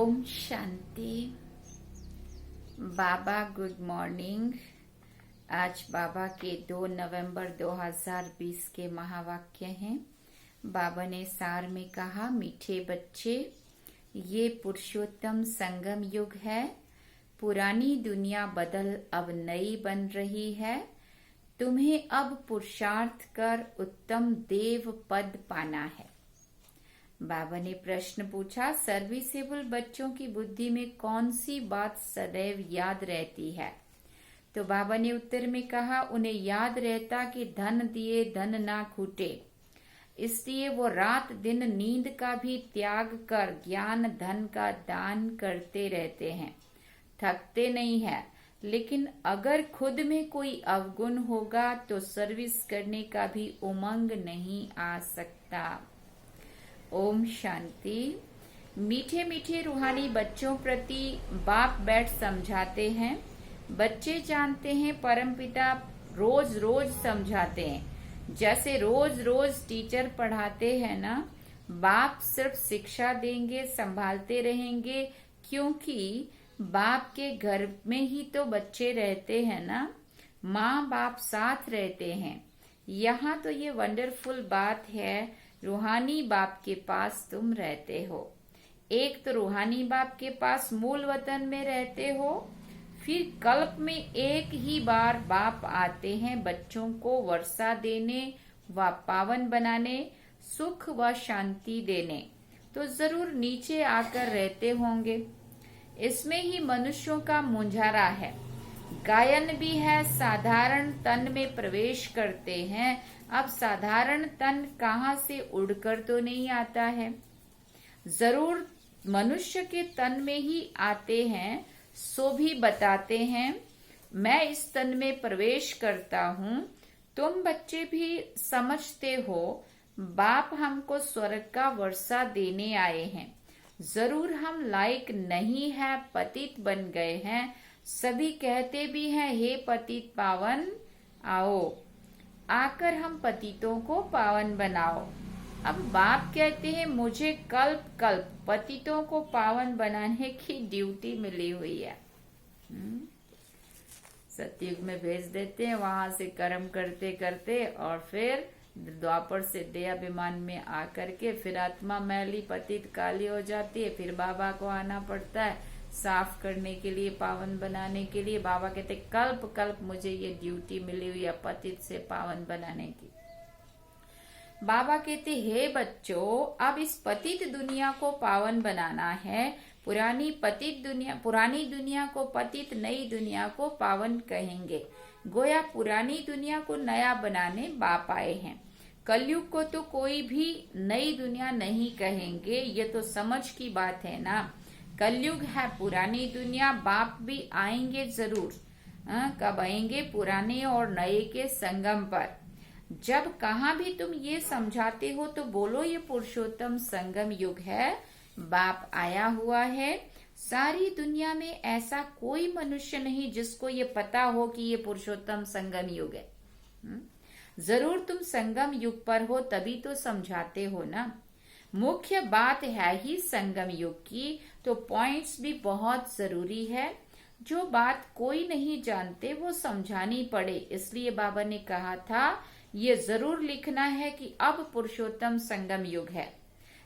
ओम शांति। बाबा good morning. आज बाबा के 2 नवंबर 2020 के महावाक्य हैं। बाबा ने सार में कहा, मीठे बच्चे, ये पुरुषोत्तम संगम युग है। पुरानी दुनिया बदल अब नई बन रही है। तुम्हें अब पुरुषार्थ कर उत्तम देव पद पाना है। बाबा ने प्रश्न पूछा, सर्विसेबल बच्चों की बुद्धि में कौन सी बात सदैव याद रहती है? तो बाबा ने उत्तर में कहा, उन्हें याद रहता कि धन दिए धन ना खूटे, इसलिए वो रात दिन नींद का भी त्याग कर ज्ञान धन का दान करते रहते हैं, थकते नहीं है। लेकिन अगर खुद में कोई अवगुण होगा तो सर्विस करने का भी उमंग नहीं आ सकता। ओम शांति। मीठे मीठे रूहानी बच्चों प्रति बाप बैठ समझाते हैं। बच्चे जानते हैं परमपिता रोज रोज समझाते हैं। जैसे रोज रोज टीचर पढ़ाते हैं ना, बाप सिर्फ शिक्षा देंगे, संभालते रहेंगे, क्योंकि बाप के घर में ही तो बच्चे रहते हैं ना, माँ बाप साथ रहते हैं। यहाँ तो ये वंडरफुल बात है, रूहानी बाप के पास तुम रहते हो। एक तो रूहानी बाप के पास मूल वतन में रहते हो, फिर कल्प में एक ही बार बाप आते हैं बच्चों को वर्षा देने व पावन बनाने, सुख व शांति देने, तो जरूर नीचे आकर रहते होंगे। इसमें ही मनुष्यों का मुंझारा है। गायन भी है, साधारण तन में प्रवेश करते हैं। अब साधारण तन कहाँ से उड़कर तो नहीं आता है, जरूर मनुष्य के तन में ही आते हैं। सो भी बताते हैं, मैं इस तन में प्रवेश करता हूँ। तुम बच्चे भी समझते हो, बाप हमको स्वर्ग का वर्षा देने आए हैं। जरूर हम लायक नहीं है, पतित बन गए हैं। सभी कहते भी हैं, हे पतित पावन आओ, आकर हम पतितों को पावन बनाओ। अब बाप कहते हैं, मुझे कल्प कल्प पतितों को पावन बनाने की ड्यूटी मिली हुई है। सतयुग में भेज देते हैं, वहां से कर्म करते करते, और फिर द्वापर से दयाभिमान में आकर के फिर आत्मा मैली पतित काली हो जाती है। फिर बाबा को आना पड़ता है साफ करने के लिए, पावन बनाने के लिए। बाबा कहते कल्प कल्प मुझे ये ड्यूटी मिली हुई है पतित से पावन बनाने की। बाबा कहते, हे बच्चों, अब इस पतित दुनिया को पावन बनाना है। पुरानी दुनिया को पतित, नई दुनिया को पावन कहेंगे। गोया पुरानी दुनिया को नया बनाने बाप आए हैं। कलयुग को तो कोई भी नई दुनिया नहीं कहेंगे, ये तो समझ की बात है ना। कलयुग है पुरानी दुनिया, बाप भी आएंगे जरूर। कब आएंगे? पुराने और नए के संगम पर। जब कहाँ भी तुम ये समझाते हो तो बोलो ये पुरुषोत्तम संगम युग है, बाप आया हुआ है। सारी दुनिया में ऐसा कोई मनुष्य नहीं जिसको ये पता हो कि ये पुरुषोत्तम संगम युग है। जरूर तुम संगम युग पर हो, तभी तो समझाते हो ना। मुख्य बात है ही संगम युग की, तो पॉइंट्स भी बहुत जरूरी है। जो बात कोई नहीं जानते वो समझानी पड़े, इसलिए बाबा ने कहा था ये जरूर लिखना है कि अब पुरुषोत्तम संगम युग है।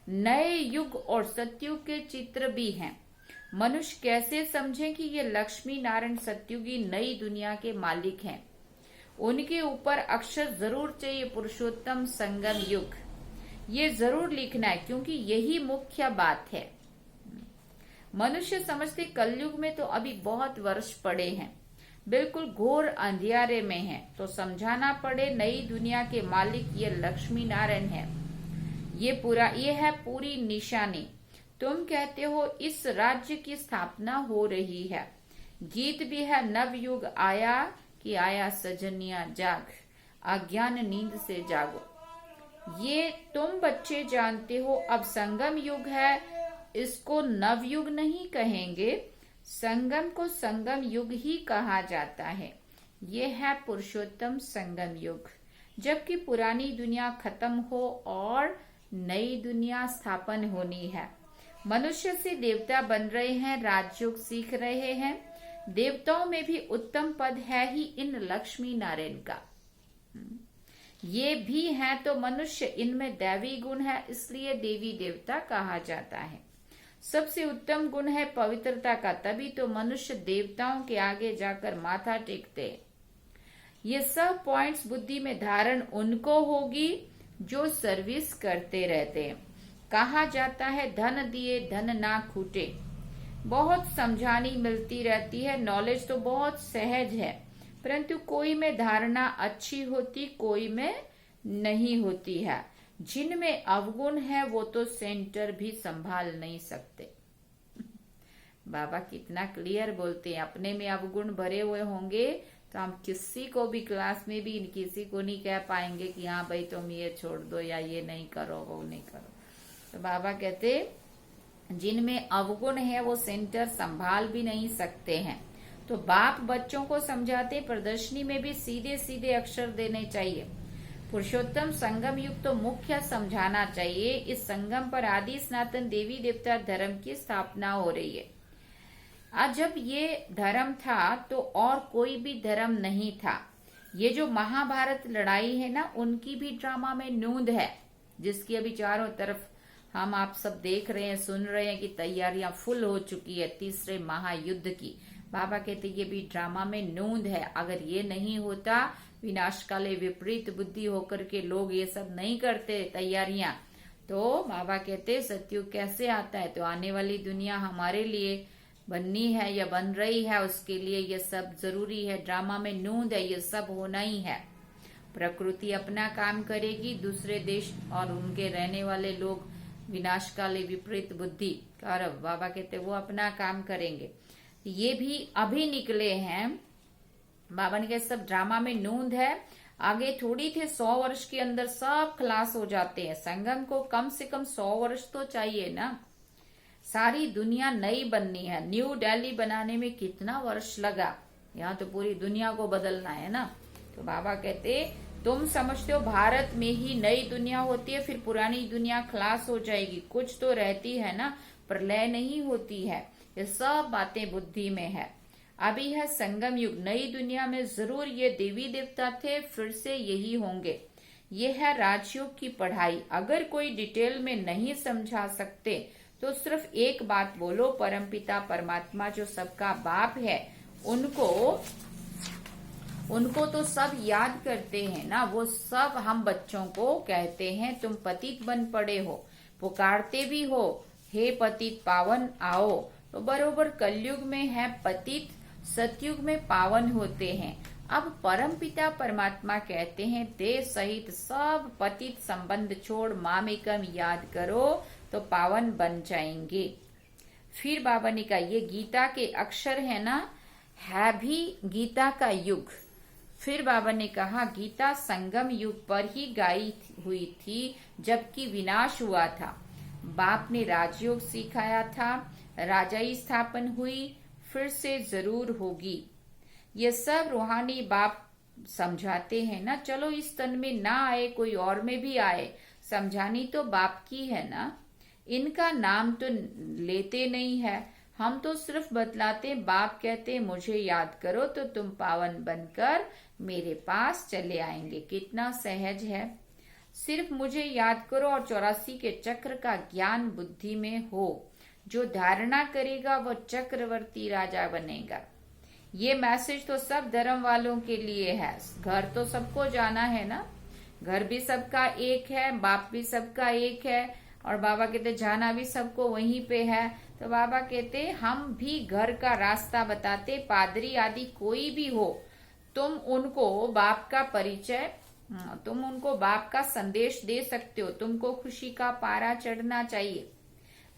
नए युग और सतयुग के चित्र भी हैं। मनुष्य कैसे समझे कि ये लक्ष्मी नारायण सतयुगी नई दुनिया के मालिक हैं। उनके ऊपर अक्षर जरूर चाहिए, पुरुषोत्तम संगम युग, ये जरूर लिखना है, क्योंकि यही मुख्य बात है। मनुष्य समझते कलयुग में तो अभी बहुत वर्ष पड़े हैं, बिल्कुल घोर अंधियारे में है, तो समझाना पड़े नई दुनिया के मालिक ये लक्ष्मी नारायण है। ये है पूरी निशानी। तुम कहते हो इस राज्य की स्थापना हो रही है। गीत भी है, नवयुग आया कि आया सजनिया जाग, अज्ञान नींद से जागो। ये तुम बच्चे जानते हो। अब संगम युग है, इसको नवयुग नहीं कहेंगे, संगम को संगम युग ही कहा जाता है। ये है पुरुषोत्तम संगम युग, जबकि पुरानी दुनिया खत्म हो और नई दुनिया स्थापन होनी है। मनुष्य से देवता बन रहे हैं, राजयोग सीख रहे हैं। देवताओं में भी उत्तम पद है ही इन लक्ष्मी नारायण का। ये भी है तो मनुष्य, इनमें दैवी गुण है, इसलिए देवी देवता कहा जाता है। सबसे उत्तम गुण है पवित्रता का, तभी तो मनुष्य देवताओं के आगे जाकर माथा टेकते हैं। ये सब पॉइंट्स बुद्धि में धारण उनको होगी जो सर्विस करते रहते हैं। कहा जाता है धन दिए धन ना खूटे। बहुत समझानी मिलती रहती है, नॉलेज तो बहुत सहज है, परंतु कोई में धारणा अच्छी होती, कोई में नहीं होती है। जिनमें अवगुण है वो तो सेंटर भी संभाल नहीं सकते। बाबा कितना क्लियर बोलते हैं, अपने में अवगुण भरे हुए होंगे तो हम किसी को भी क्लास में भी किसी को नहीं कह पाएंगे कि हाँ भाई तुम ये छोड़ दो या ये नहीं करो वो नहीं करो। तो बाबा कहते जिनमें अवगुण है वो सेंटर संभाल भी नहीं सकते हैं। तो बाप बच्चों को समझाते प्रदर्शनी में भी सीधे सीधे अक्षर देने चाहिए। पुरुषोत्तम संगम युग तो मुख्य समझाना चाहिए। इस संगम पर आदि सनातन देवी देवता धर्म की स्थापना हो रही है। आज जब ये धर्म था तो और कोई भी धर्म नहीं था। ये जो महाभारत लड़ाई है ना, उनकी भी ड्रामा में नोंद है, जिसकी अभी चारों तरफ हम आप सब देख रहे हैं, सुन रहे हैं कि तैयारियां फुल हो चुकी है तीसरे महायुद्ध की। बाबा कहते ये भी ड्रामा में नोंद है। अगर ये नहीं होता, विनाशकाले विपरीत बुद्धि होकर के लोग ये सब नहीं करते तैयारियां, तो बाबा कहते सतयुग कैसे आता है। तो आने वाली दुनिया हमारे लिए बननी है या बन रही है, उसके लिए ये सब जरूरी है। ड्रामा में नोंद है, ये सब होना ही है। प्रकृति अपना काम करेगी, दूसरे देश और उनके रहने वाले लोग विनाशकाले विपरीत बुद्धि और बाबा कहते वो अपना काम करेंगे। ये भी अभी निकले हैं। बाबा ने कहा सब ड्रामा में नोंद है, आगे थोड़ी थे 100 वर्ष के अंदर सब खलास हो जाते हैं। संगम को कम से कम 100 वर्ष तो चाहिए ना। सारी दुनिया नई बननी है। न्यू दिल्ली बनाने में कितना वर्ष लगा, यहाँ तो पूरी दुनिया को बदलना है ना। तो बाबा कहते तुम समझते हो भारत में ही नई दुनिया होती है, फिर पुरानी दुनिया खलास हो जाएगी। कुछ तो रहती है ना, प्रलय नहीं होती है। ये सब बातें बुद्धि में है। अभी है संगम युग। नई दुनिया में जरूर ये देवी देवता थे, फिर से यही होंगे। ये है राजयोग की पढ़ाई। अगर कोई डिटेल में नहीं समझा सकते तो सिर्फ एक बात बोलो, परमपिता परमात्मा जो सबका बाप है उनको तो सब याद करते हैं ना। वो सब हम बच्चों को कहते हैं तुम पतित बन पड़े हो, पुकारते भी हो हे पतित पावन आओ। तो बरोबर कलयुग में है पतित, सतयुग में पावन होते हैं। अब परमपिता परमात्मा कहते हैं देह सहित सब पतित संबंध छोड़ मामेकम याद करो तो पावन बन जाएंगे। फिर बाबा ने कहा ये गीता के अक्षर है ना, है भी गीता का युग। फिर बाबा ने कहा गीता संगम युग पर ही गाई हुई थी जबकि विनाश हुआ था। बाप ने राजयोग सिखाया था, राजाई स्थापन हुई, फिर से जरूर होगी। ये सब रूहानी बाप समझाते हैं ना। चलो इस तन में ना आए, कोई और में भी आए, समझानी तो बाप की है ना। इनका नाम तो लेते नहीं है, हम तो सिर्फ बतलाते। बाप कहते मुझे याद करो तो तुम पावन बनकर मेरे पास चले आएंगे। कितना सहज है। सिर्फ मुझे याद करो और 84 के चक्र का ज्ञान बुद्धि में हो। जो धारणा करेगा वो चक्रवर्ती राजा बनेगा। ये मैसेज तो सब धर्म वालों के लिए है। घर तो सबको जाना है ना, घर भी सबका एक है, बाप भी सबका एक है, और बाबा कहते जाना भी सबको वहीं पे है। तो बाबा कहते हम भी घर का रास्ता बताते। पादरी आदि कोई भी हो, तुम उनको बाप का परिचय, तुम उनको बाप का संदेश दे सकते हो। तुमको खुशी का पारा चढ़ना चाहिए।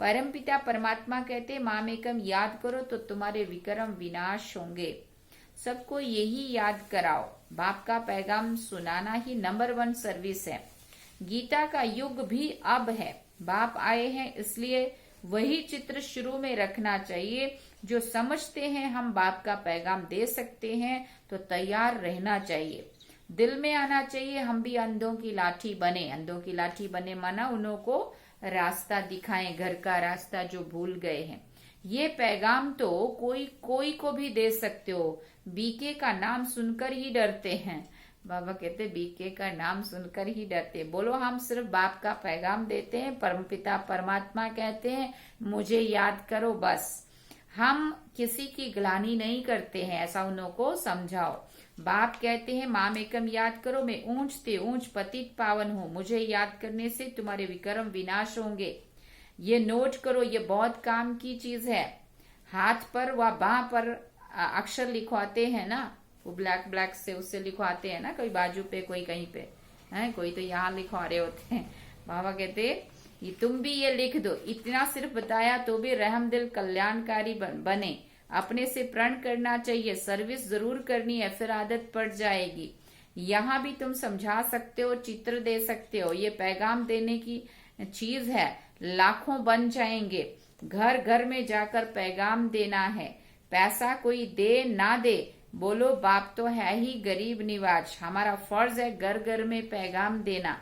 परमपिता परमात्मा कहते मामेकम याद करो तो तुम्हारे विक्रम विनाश होंगे। सबको यही याद कराओ। बाप का पैगाम सुनाना ही नंबर 1 सर्विस है। गीता का युग भी अब है। बाप आए हैं इसलिए वही चित्र शुरू में रखना चाहिए। जो समझते हैं हम बाप का पैगाम दे सकते हैं तो तैयार रहना चाहिए। दिल में आना चाहिए हम भी अंधों की लाठी बने। अंधों की लाठी बने माना उन्हों को रास्ता दिखाएं, घर का रास्ता जो भूल गए हैं। ये पैगाम तो कोई को भी दे सकते हो। बीके का नाम सुनकर ही डरते हैं। बाबा कहते बीके का नाम सुनकर ही डरते। बोलो हम सिर्फ बाप का पैगाम देते हैं। परमपिता परमात्मा कहते हैं मुझे याद करो बस। हम किसी की ग्लानि नहीं करते हैं, ऐसा उनको समझाओ। बाप कहते हैं माम एकम याद करो, मैं ऊंच ते ऊंच पतित पावन हूँ, मुझे याद करने से तुम्हारे विक्रम विनाश होंगे। ये नोट करो, ये बहुत काम की चीज है। हाथ पर व बाह पर अक्षर लिखवाते हैं ना, वो ब्लैक से उससे लिखवाते हैं ना, कोई बाजू पे कोई कहीं पे है, कोई तो यहाँ लिखवा रहे होते हैं। बाबा कहते ये तुम भी ये लिख दो। इतना सिर्फ बताया तो भी रहम दिल कल्याणकारी बने। अपने से प्रण करना चाहिए, सर्विस जरूर करनी है, फिर आदत पड़ जाएगी। यहाँ भी तुम समझा सकते हो, चित्र दे सकते हो। ये पैगाम देने की चीज है, लाखों बन जाएंगे। घर घर में जाकर पैगाम देना है। पैसा कोई दे ना दे, बोलो बाप तो है ही गरीब निवाज, हमारा फर्ज है घर घर में पैगाम देना।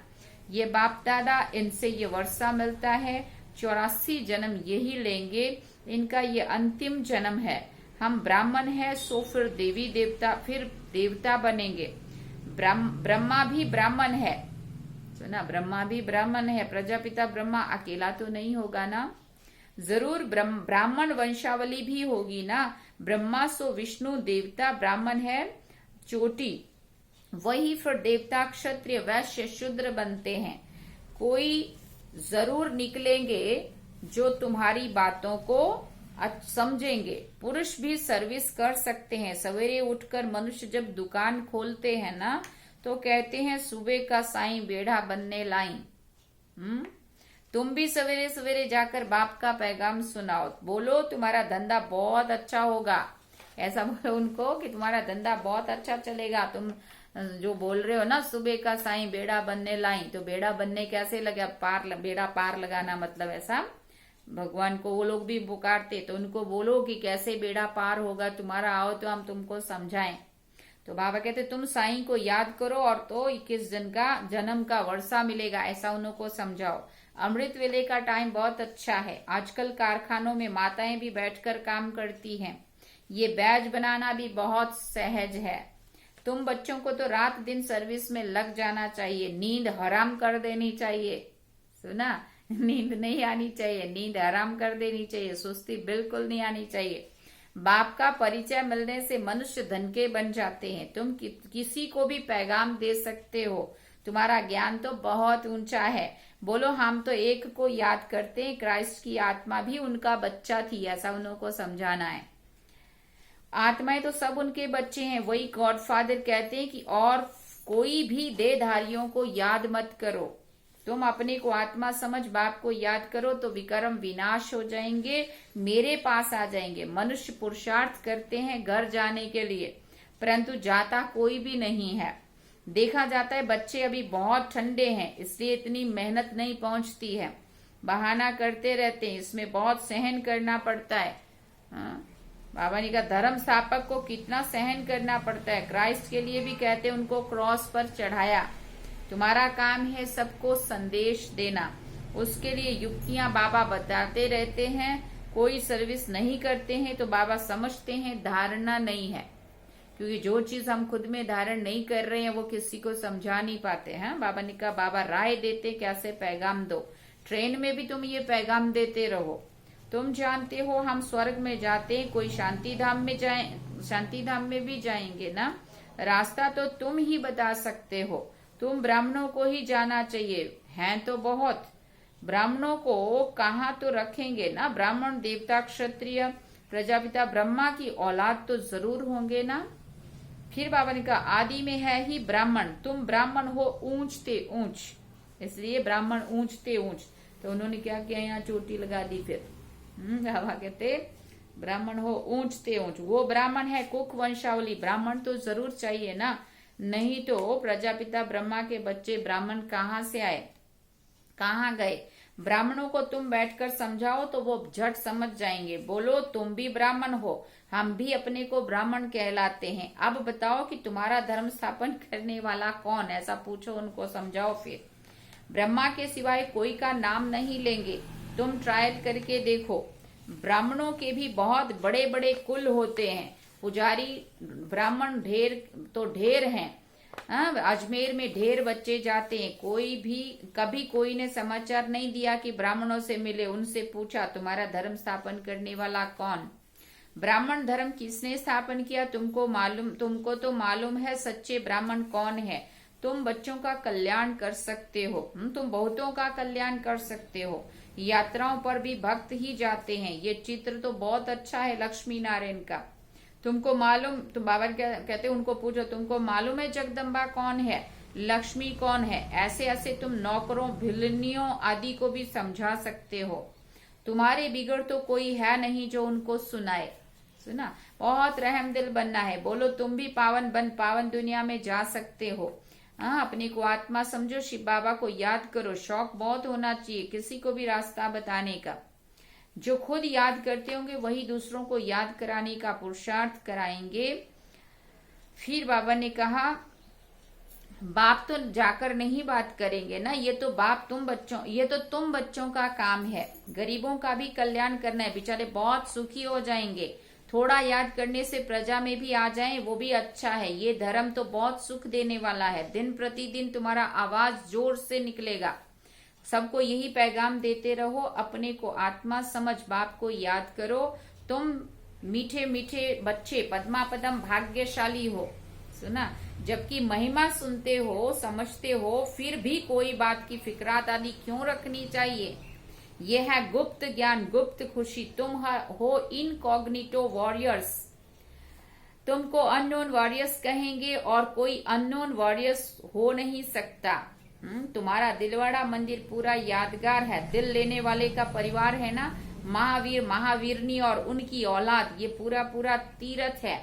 ये बाप दादा, इनसे ये वर्षा मिलता है। 84 जन्म यही लेंगे, इनका ये अंतिम जन्म है। हम ब्राह्मण है, सो फिर देवी देवता, फिर देवता बनेंगे। ब्रह्मा भी ब्राह्मण है, सुना, ब्रह्मा भी ब्राह्मण है। प्रजापिता ब्रह्मा अकेला तो नहीं होगा ना, जरूर ब्राह्मण वंशावली भी होगी ना। ब्रह्मा सो विष्णु देवता, ब्राह्मण है चोटी, वही फिर देवता क्षत्रिय वैश्य शूद्र बनते हैं। कोई जरूर निकलेंगे जो तुम्हारी बातों को समझेंगे। पुरुष भी सर्विस कर सकते हैं। सवेरे उठकर मनुष्य जब दुकान खोलते हैं ना, तो कहते हैं सुबह का साईं बेड़ा बनने लाई। तुम भी सवेरे सवेरे जाकर बाप का पैगाम सुनाओ। बोलो तुम्हारा धंधा बहुत अच्छा होगा, ऐसा बोलो उनको कि तुम्हारा धंधा बहुत अच्छा चलेगा। तुम जो बोल रहे हो ना सुबह का साईं बेड़ा बनने लाई, तो बेड़ा बनने कैसे लगे, बेड़ा पार लगाना मतलब ऐसा भगवान को वो लोग भी पुकारते। तो उनको बोलो कि कैसे बेड़ा पार होगा तुम्हारा, आओ तो हम तुमको समझाएं। तो बाबा कहते तुम साईं को याद करो और तो 21 जन्म का वर्षा मिलेगा, ऐसा उनको समझाओ। अमृत वेले का टाइम बहुत अच्छा है। आजकल कारखानों में माताएं भी बैठकर काम करती हैं। ये बैज बनाना भी बहुत सहज है। तुम बच्चों को तो रात दिन सर्विस में लग जाना चाहिए। नींद हराम कर देनी चाहिए, सुना, नींद नहीं आनी चाहिए, नींद हराम कर देनी चाहिए, सुस्ती बिल्कुल नहीं आनी चाहिए। बाप का परिचय मिलने से मनुष्य धन के बन जाते हैं। तुम किसी को भी पैगाम दे सकते हो। तुम्हारा ज्ञान तो बहुत ऊंचा है। बोलो हम तो एक को याद करते हैं, क्राइस्ट की आत्मा भी उनका बच्चा थी, ऐसा उनको समझाना है। आत्माएं तो सब उनके बच्चे हैं। वही गॉडफादर कहते हैं कि और कोई भी देहधारियों को याद मत करो। तुम अपने को आत्मा समझ बाप को याद करो तो विक्रम विनाश हो जाएंगे, मेरे पास आ जाएंगे। मनुष्य पुरुषार्थ करते हैं घर जाने के लिए, परंतु जाता कोई भी नहीं है। देखा जाता है बच्चे अभी बहुत ठंडे हैं, इसलिए इतनी मेहनत नहीं पहुंचती है। बहाना करते रहते हैं, इसमें बहुत सहन करना पड़ता है। बाबा ने कहा धर्म स्थापक को कितना सहन करना पड़ता है। क्राइस्ट के लिए भी कहते हैं उनको क्रॉस पर चढ़ाया। तुम्हारा काम है सबको संदेश देना, उसके लिए युक्तियां बाबा बताते रहते हैं। कोई सर्विस नहीं करते हैं तो बाबा समझते हैं धारणा नहीं है, क्योंकि जो चीज हम खुद में धारण नहीं कर रहे हैं वो किसी को समझा नहीं पाते हैं। बाबा ने कहा बाबा राय देते कैसे पैगाम दो। ट्रेन में भी तुम ये पैगाम देते रहो। तुम जानते हो हम स्वर्ग में जाते हैं, कोई शांति धाम में भी जाएंगे ना। रास्ता तो तुम ही बता सकते हो। तुम ब्राह्मणों को ही जाना चाहिए, हैं तो बहुत। ब्राह्मणों को कहाँ तो रखेंगे ना। ब्राह्मण देवता क्षत्रिय प्रजापिता ब्रह्मा की औलाद तो जरूर होंगे ना। फिर बाबा ने कहा आदि में है ही ब्राह्मण, तुम ब्राह्मण हो ऊंचते ऊंच, इसलिए ब्राह्मण ऊंचते ऊंच। तो उन्होंने क्या किया, यहाँ चोटी लगा दी। फिर बाबा कहते ब्राह्मण हो ऊंचते ऊंच। वो ब्राह्मण है कुक वंशावली, ब्राह्मण तो जरूर चाहिए ना, नहीं तो प्रजापिता ब्रह्मा के बच्चे ब्राह्मण कहाँ से आए, कहाँ गए। ब्राह्मणों को तुम बैठकर समझाओ तो वो झट समझ जाएंगे। बोलो तुम भी ब्राह्मण हो, हम भी अपने को ब्राह्मण कहलाते हैं। अब बताओ कि तुम्हारा धर्म स्थापन करने वाला कौन, ऐसा पूछो उनको, समझाओ। फिर ब्रह्मा के सिवाय कोई का नाम नहीं लेंगे। तुम ट्रायल करके देखो। ब्राह्मणों के भी बहुत बड़े बड़े कुल होते हैं, पुजारी ब्राह्मण ढेर हैं। अजमेर में ढेर बच्चे जाते हैं। कभी कोई ने समाचार नहीं दिया कि ब्राह्मणों से मिले, उनसे पूछा तुम्हारा धर्म स्थापन करने वाला कौन? ब्राह्मण धर्म किसने स्थापन किया? तुमको तो मालूम है सच्चे ब्राह्मण कौन है। तुम बच्चों का कल्याण कर सकते हो, तुम बहुतों का कल्याण कर सकते हो। यात्राओं पर भी भक्त ही जाते हैं। ये चित्र तो बहुत अच्छा है लक्ष्मी नारायण का। तुमको मालूम, तुम बाबा कहते उनको पूछो, तुमको मालूम है जगदम्बा कौन है, लक्ष्मी कौन है? ऐसे ऐसे तुम नौकरों, भिलनियों आदि को भी समझा सकते हो। तुम्हारे बिगड़ तो कोई है नहीं जो उनको सुनाए। सुना, बहुत रहम दिल बनना है। बोलो तुम भी पावन दुनिया में जा सकते हो। हाँ, अपने को आत्मा समझो, शिव बाबा को याद करो। शौक बहुत होना चाहिए किसी को भी रास्ता बताने का। जो खुद याद करते होंगे वही दूसरों को याद कराने का पुरुषार्थ कराएंगे। फिर बाबा ने कहा, बाप तो जाकर नहीं बात करेंगे ना, ये तो तुम बच्चों का काम है। गरीबों का भी कल्याण करना है, बेचारे बहुत सुखी हो जाएंगे। थोड़ा याद करने से प्रजा में भी आ जाएं, वो भी अच्छा है। ये धर्म तो बहुत सुख देने वाला है। दिन प्रतिदिन तुम्हारा आवाज जोर से निकलेगा। सबको यही पैगाम देते रहो, अपने को आत्मा समझ बाप को याद करो। तुम मीठे मीठे बच्चे पद्मा पदम भाग्यशाली हो। सुना, जबकि महिमा सुनते हो, समझते हो, फिर भी कोई बात की फिक्रात आदि क्यों रखनी चाहिए? ये है गुप्त ज्ञान, गुप्त खुशी। तुम हो इनकॉग्निटो वॉरियर्स। तुमको अननोन वॉरियर्स कहेंगे और कोई अननोन वॉरियर्स हो नहीं सकता। तुम्हारा दिलवाड़ा मंदिर पूरा यादगार है। दिल लेने वाले का परिवार है ना, महावीर महावीरनी और उनकी औलाद, ये पूरा तीर्थ है।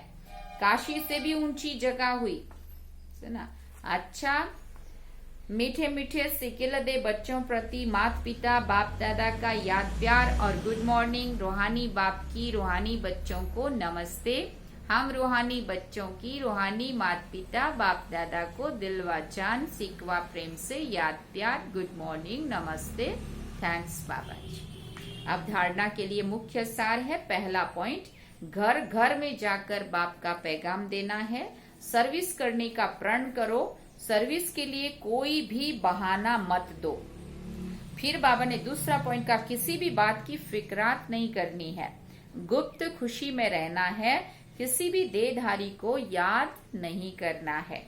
काशी से भी ऊंची जगह हुई। सुना, अच्छा, मीठे मीठे सिकिल दे बच्चों प्रति माता पिता बाप दादा का याद प्यार और गुड मॉर्निंग। रूहानी बाप की रूहानी बच्चों को नमस्ते। हम रूहानी बच्चों की रूहानी माता पिता बाप दादा को दिल व जान सिकवा प्रेम से याद प्यार, गुड मॉर्निंग, नमस्ते, थैंक्स बाबा जी। अब धारणा के लिए मुख्य सार है। पहला पॉइंट, घर घर में जाकर बाप का पैगाम देना है। सर्विस करने का प्रण करो। सर्विस के लिए कोई भी बहाना मत दो। फिर बाबा ने दूसरा पॉइंट का, किसी भी बात की फिक्रात नहीं करनी है। गुप्त खुशी में रहना है। किसी भी देहधारी को याद नहीं करना है।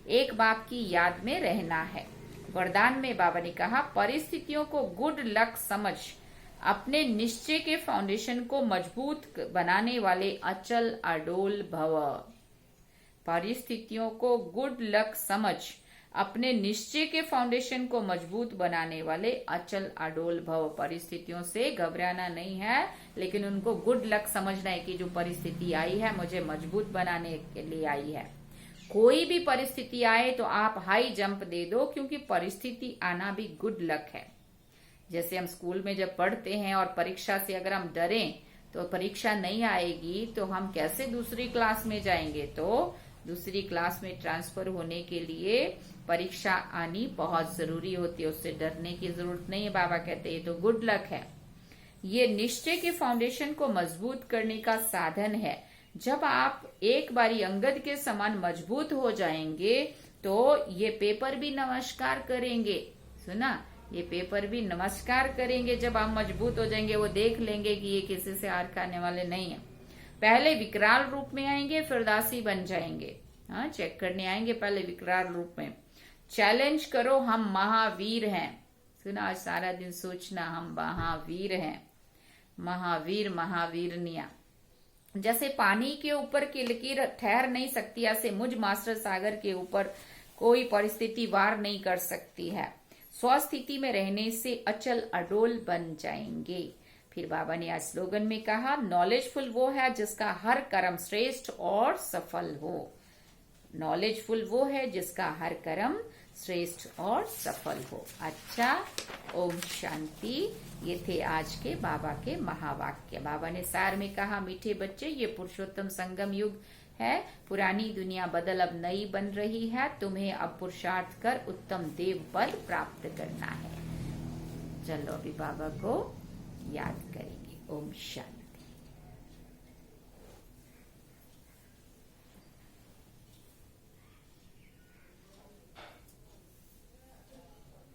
एक बाप की याद में रहना है। वरदान में बाबा ने कहा, परिस्थितियों को गुड लक समझ अपने निश्चय के फाउंडेशन को मजबूत बनाने वाले अचल अडोल भव। परिस्थितियों को गुड लक समझ अपने निश्चय के फाउंडेशन को मजबूत बनाने वाले अचल अडोल भव। परिस्थितियों से घबराना नहीं है, लेकिन उनको गुड लक समझना है कि जो परिस्थिति आई है मुझे मजबूत बनाने के लिए आई है। कोई भी परिस्थिति आए तो आप हाई जंप दे दो, क्योंकि परिस्थिति आना भी गुड लक है। जैसे हम स्कूल में जब पढ़ते हैं और परीक्षा से अगर हम डरें तो परीक्षा नहीं आएगी तो हम कैसे दूसरी क्लास में जाएंगे? तो दूसरी क्लास में ट्रांसफर होने के लिए परीक्षा आनी बहुत जरूरी होती है। उससे डरने की जरूरत नहीं है। बाबा कहते हैं ये तो गुड लक है। ये निश्चय के फाउंडेशन को मजबूत करने का साधन है। जब आप एक बारी अंगद के समान मजबूत हो जाएंगे तो ये पेपर भी नमस्कार करेंगे। सुना, ये पेपर भी नमस्कार करेंगे। जब आप मजबूत हो जाएंगे, वो देख लेंगे कि ये किसी से हार खाने वाले नहीं है। पहले विकराल रूप में आएंगे, फिर दासी बन जाएंगे। हाँ, चेक करने आएंगे पहले विकराल रूप में। चैलेंज करो, हम महावीर हैं। सुना, आज सारा दिन सोचना हम महावीर हैं। महावीर महावीरनिया। जैसे पानी के ऊपर की लकीर ठहर नहीं सकती, ऐसे मुझ मास्टर सागर के ऊपर कोई परिस्थिति वार नहीं कर सकती है। स्वस्थिति में रहने से अचल अडोल बन जाएंगे। फिर बाबा ने आज स्लोगन में कहा, नॉलेजफुल वो है जिसका हर कर्म श्रेष्ठ और सफल हो। नॉलेजफुल वो है जिसका हर कर्म श्रेष्ठ और सफल हो। अच्छा, ओम शांति। ये थे आज के बाबा के महावाक्य। बाबा ने सार में कहा, मीठे बच्चे, ये पुरुषोत्तम संगम युग है। पुरानी दुनिया बदल अब नई बन रही है। तुम्हें अब पुरुषार्थ कर उत्तम देव पद प्राप्त करना है। चलो अभी बाबा को याद करेंगे। ओम शांति।